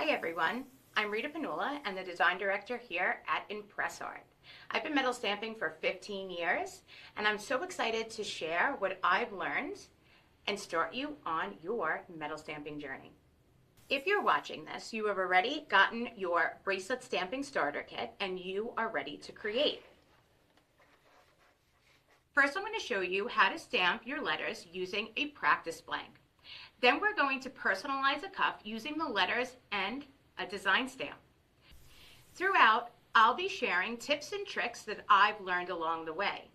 Hi everyone, I'm Rita Panulla and the design director here at ImpressArt. I've been metal stamping for 15 years and I'm so excited to share what I've learned and start you on your metal stamping journey. If you're watching this, you have already gotten your bracelet stamping starter kit and you are ready to create. First, I'm going to show you how to stamp your letters using a practice blank. Then we're going to personalize a cuff using the letters and a design stamp. Throughout, I'll be sharing tips and tricks that I've learned along the way.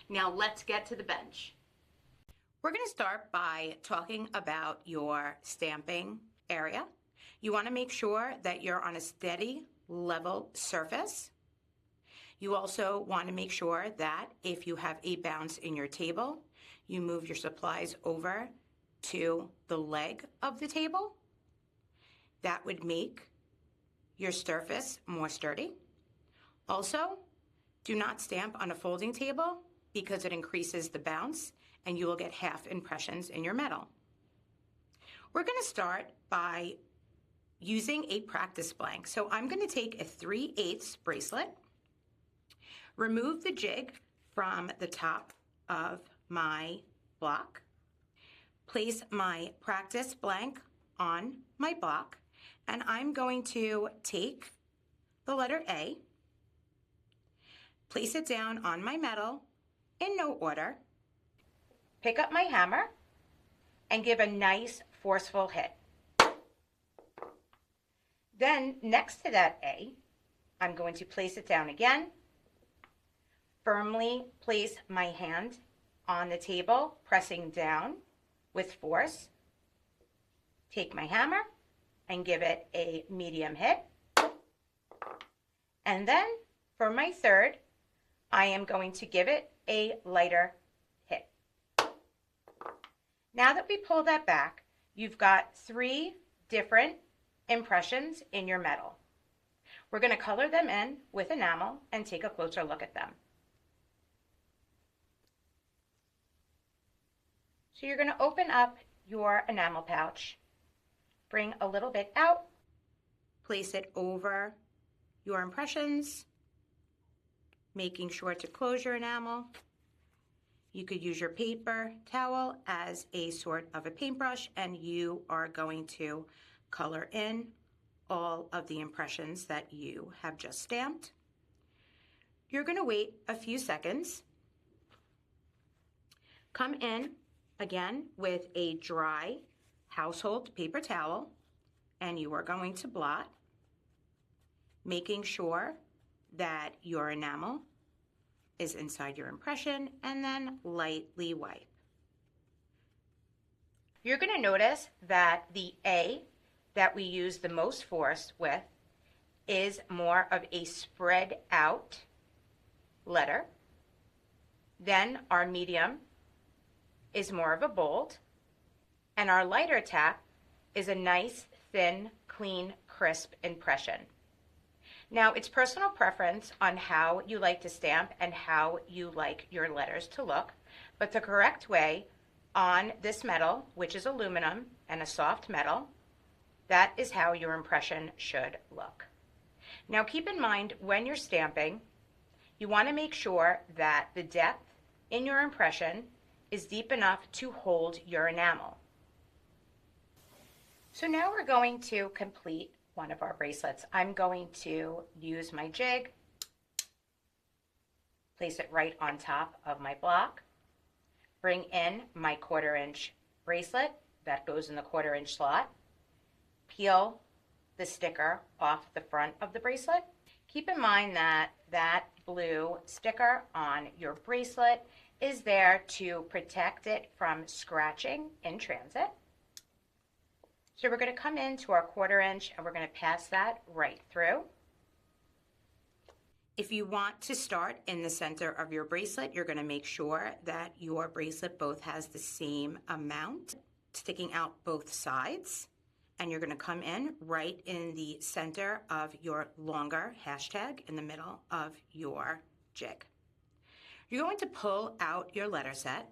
Now let's get to the bench. We're going to start by talking about your stamping area. You want to make sure that you're on a steady, level surface. You also want to make sure that if you have a bounce in your table, you move your supplies over to the leg of the table. That would make your surface more sturdy. Also, do not stamp on a folding table because it increases the bounce and you will get half impressions in your metal. We're going to start by using a practice blank. So I'm going to take a 3/8 bracelet, remove the jig from the top of my block, place my practice blank on my block, and I'm going to take the letter A, place it down on my metal in no order, pick up my hammer, and give a nice forceful hit. Then next to that A, I'm going to place it down again, firmly place my hand on the table, pressing down with force, take my hammer and give it a medium hit. And then for my third, I am going to give it a lighter hit. Now that we pull that back, you've got 3 different impressions in your metal. We're going to color them in with enamel and take a closer look at them. So you're going to open up your enamel pouch, bring a little bit out, place it over your impressions, making sure to close your enamel. You could use your paper towel as a sort of a paintbrush, and you are going to color in all of the impressions that you have just stamped. You're going to wait a few seconds, come in again with a dry household paper towel, and you are going to blot, making sure that your enamel is inside your impression, and then lightly wipe. You're going to notice that the A that we use the most force with is more of a spread out letter. Then our medium is more of a bold, and our lighter tap is a nice, thin, clean, crisp impression. Now, it's personal preference on how you like to stamp and how you like your letters to look, but the correct way on this metal, which is aluminum and a soft metal, that is how your impression should look. Now, keep in mind when you're stamping, you want to make sure that the depth in your impression is deep enough to hold your enamel. So now we're going to complete one of our bracelets. I'm going to use my jig, place it right on top of my block, bring in my 1/4 inch bracelet that goes in the 1/4 inch slot, peel the sticker off the front of the bracelet. Keep in mind that that blue sticker on your bracelet is there to protect it from scratching in transit. So we're going to come into our 1/4 inch and we're going to pass that right through. If you want to start in the center of your bracelet, you're going to make sure that your bracelet both has the same amount sticking out both sides. And you're going to come in right in the center of your longer hashtag in the middle of your jig. You're going to pull out your letter set.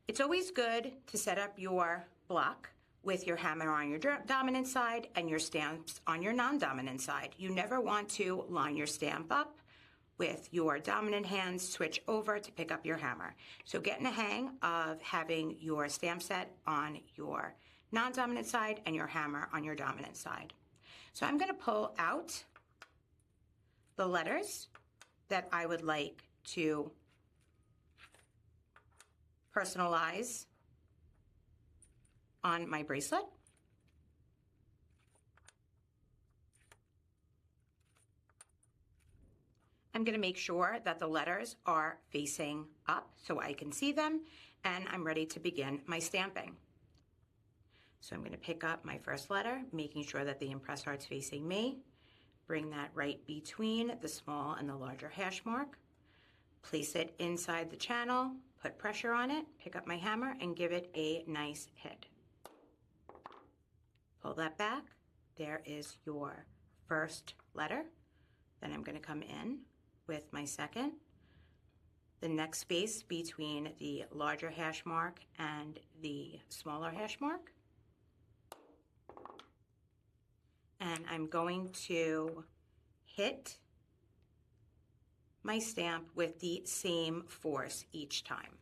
It's always good to set up your block with your hammer on your dominant side and your stamps on your non-dominant side. You never want to line your stamp up with your dominant hand, switch over to pick up your hammer. So get in the hang of having your stamp set on your non-dominant side and your hammer on your dominant side. So I'm going to pull out the letters that I would like to personalize on my bracelet. I'm going to make sure that the letters are facing up so I can see them, and I'm ready to begin my stamping. So I'm going to pick up my first letter, making sure that the ImpressArt's facing me. Bring that right between the small and the larger hash mark. Place it inside the channel, put pressure on it, pick up my hammer, and give it a nice hit. Pull that back. There is your first letter. Then I'm going to come in with my second, the next space between the larger hash mark and the smaller hash mark. And I'm going to hit my stamp with the same force each time.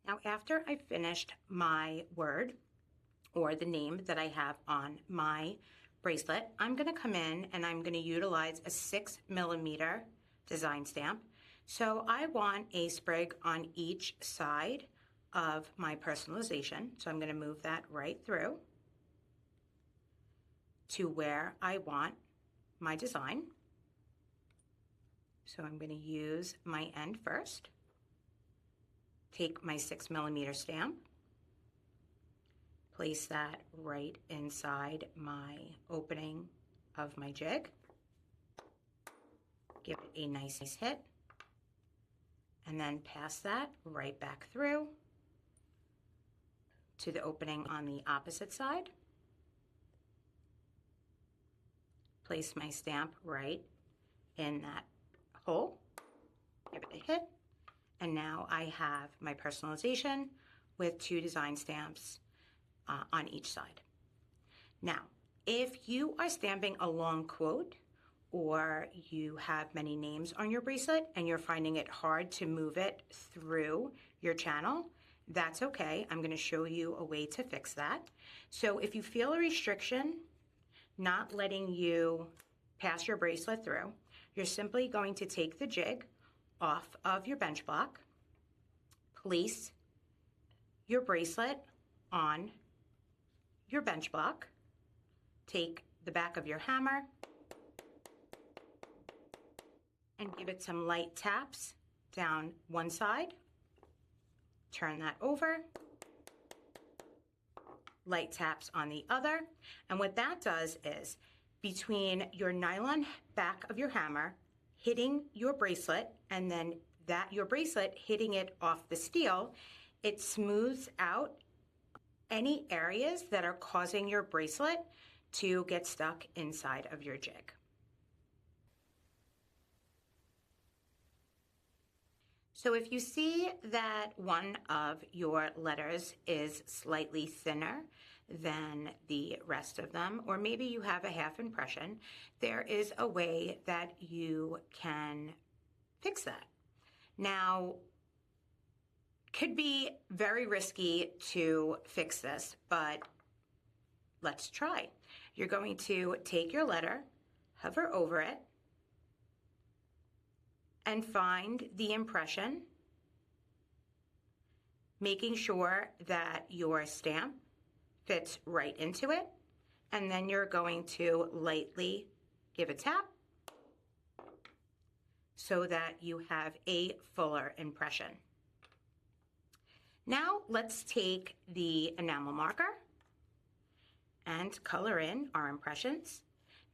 Now, after I finished my word or the name that I have on my bracelet, I'm going to come in and I'm going to utilize a 6mm design stamp. So I want a sprig on each side of my personalization. So I'm going to move that right through to where I want my design. So I'm going to use my end first. Take my 6mm stamp, place that right inside my opening of my jig, give it a nice hit, and then pass that right back through to the opening on the opposite side. Place my stamp right in that hole, give it a hit, and now I have my personalization with 2 design stamps on each side. Now, if you are stamping a long quote or you have many names on your bracelet and you're finding it hard to move it through your channel, that's okay. I'm going to show you a way to fix that. So if you feel a restriction not letting you pass your bracelet through, you're simply going to take the jig off of your bench block, place your bracelet on your bench block, take the back of your hammer and give it some light taps down one side, turn that over, light taps on the other, and what that does is between your nylon back of your hammer hitting your bracelet and then your bracelet hitting it off the steel, it smooths out any areas that are causing your bracelet to get stuck inside of your jig. So if you see that one of your letters is slightly thinner than the rest of them, or maybe you have a half impression, there is a way that you can fix that. Now, could be very risky to fix this, but let's try. You're going to take your letter, hover over it, and find the impression, making sure that your stamp fits right into it, and then you're going to lightly give a tap so that you have a fuller impression. Now let's take the enamel marker and color in our impressions.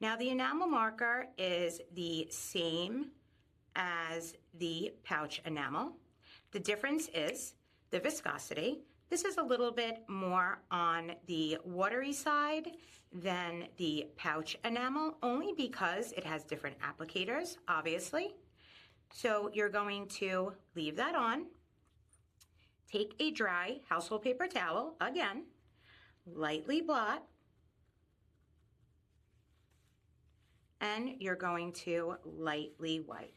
Now the enamel marker is the same as the pouch enamel. The difference is the viscosity. This is a little bit more on the watery side than the pouch enamel, only because it has different applicators, obviously. So you're going to leave that on. Take a dry household paper towel, again, lightly blot, and you're going to lightly wipe.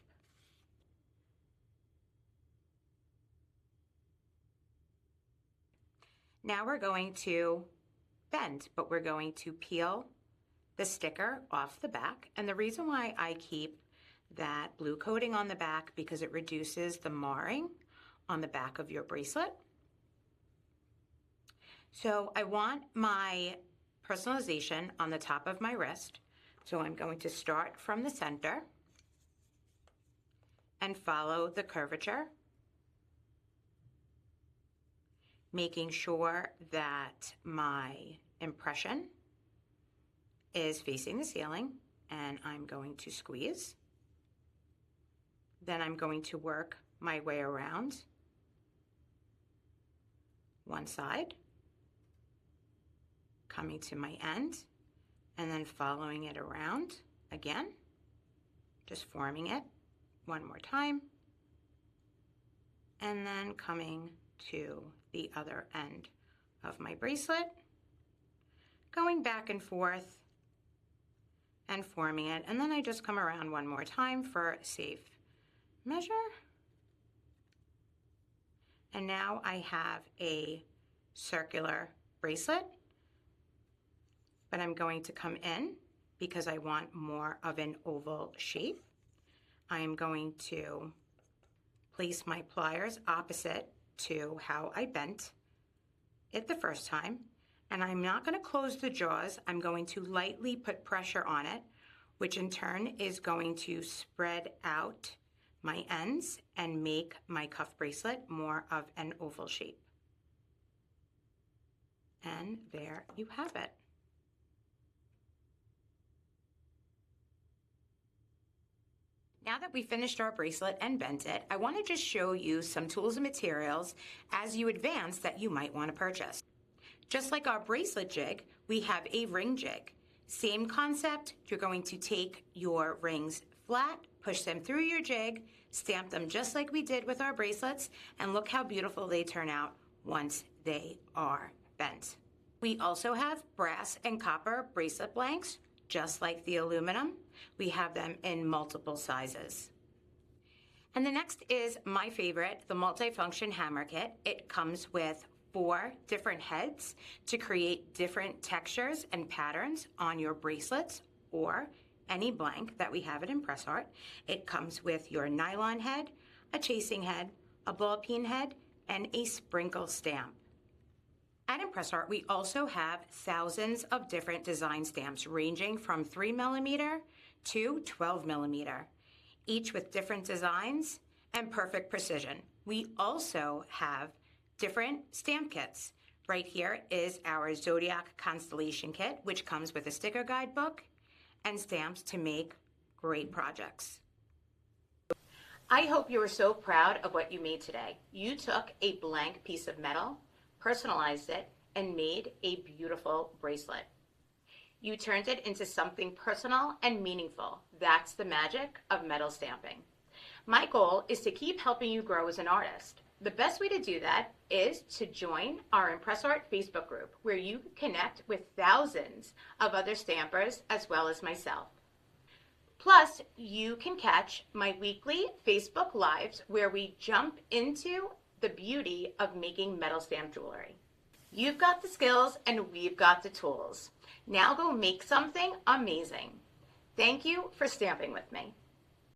Now we're going to bend, but we're going to peel the sticker off the back. And the reason why I keep that blue coating on the back, because it reduces the marring on the back of your bracelet. So I want my personalization on the top of my wrist. So I'm going to start from the center and follow the curvature, making sure that my impression is facing the ceiling, and I'm going to squeeze. Then I'm going to work my way around one side, coming to my end, and then following it around again, just forming it one more time, and then coming to the other end of my bracelet, going back and forth and forming it, and then I just come around one more time for safe measure. And now I have a circular bracelet, but I'm going to come in because I want more of an oval shape. I am going to place my pliers opposite to how I bent it the first time, and I'm not going to close the jaws. I'm going to lightly put pressure on it, which in turn is going to spread out my ends and make my cuff bracelet more of an oval shape. And there you have it. Now that we finished our bracelet and bent it, I want to just show you some tools and materials as you advance that you might want to purchase. Just like our bracelet jig, we have a ring jig. Same concept, you're going to take your rings flat, push them through your jig, stamp them just like we did with our bracelets, and look how beautiful they turn out once they are bent. We also have brass and copper bracelet blanks, just like the aluminum. We have them in multiple sizes. And the next is my favorite, the multifunction hammer kit. It comes with 4 different heads to create different textures and patterns on your bracelets or any blank that we have at ImpressArt. It comes with your nylon head, a chasing head, a ball peen head, and a sprinkle stamp. At ImpressArt, we also have thousands of different design stamps ranging from 3mm to 12mm, each with different designs and perfect precision. We also have different stamp kits. Right here is our Zodiac Constellation Kit, which comes with a sticker guidebook and stamps to make great projects. I hope you are so proud of what you made today. You took a blank piece of metal, personalized it, and made a beautiful bracelet. You turned it into something personal and meaningful. That's the magic of metal stamping. My goal is to keep helping you grow as an artist. The best way to do that is to join our ImpressArt Facebook group, where you can connect with thousands of other stampers as well as myself. Plus, you can catch my weekly Facebook Lives where we jump into the beauty of making metal stamp jewelry. You've got the skills and we've got the tools. Now go make something amazing. Thank you for stamping with me.